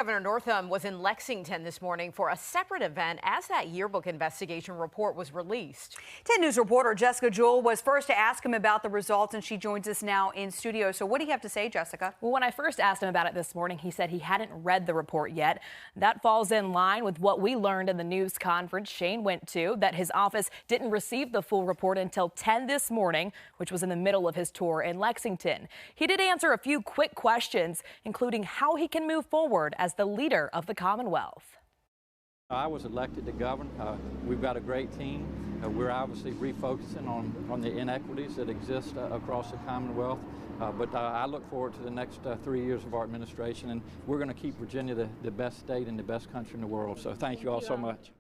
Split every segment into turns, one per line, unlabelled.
Governor Northam was in Lexington this morning for a separate event as that yearbook investigation report was released.
10 News reporter Jessica Jewell was first to ask him about the results, and she joins us now in studio. So what do you have to say, Jessica?
Well, when I first asked him about it this morning, he said he hadn't read the report yet. That falls in line with what we learned in the news conference Shane went to, that his office didn't receive the full report until 10 this morning, which was in the middle of his tour in Lexington. He did answer a few quick questions, including how he can move forward as the leader of the Commonwealth.
I was elected to govern. We've got a great team. We're obviously refocusing on the inequities that exist across the Commonwealth. But I look forward to the next 3 years of our administration, and we're going to keep Virginia the best state and the best country in the world. So thank you all so much.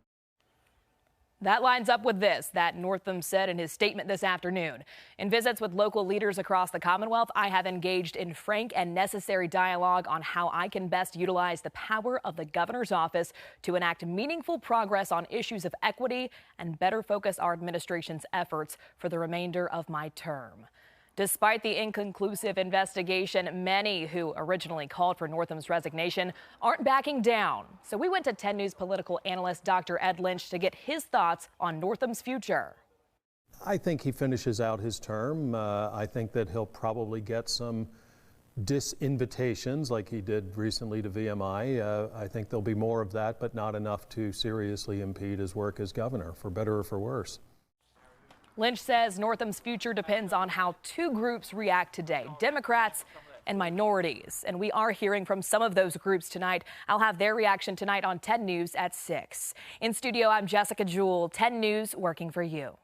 That lines up with this that Northam said in his statement this afternoon. In visits with local leaders across the Commonwealth, I have engaged in frank and necessary dialogue on how I can best utilize the power of the governor's office to enact meaningful progress on issues of equity and better focus our administration's efforts for the remainder of my term. Despite the inconclusive investigation, many who originally called for Northam's resignation aren't backing down. So we went to 10 News political analyst Dr. Ed Lynch to get his thoughts on Northam's future.
I think he finishes out his term. I think that he'll probably get some disinvitations like he did recently to VMI. I think there'll be more of that, but not enough to seriously impede his work as governor, for better or for worse.
Lynch says Northam's future depends on how two groups react today, Democrats and minorities. And we are hearing from some of those groups tonight. I'll have their reaction tonight on 10 News at 6. In studio, I'm Jessica Jewell, 10 News, working for you.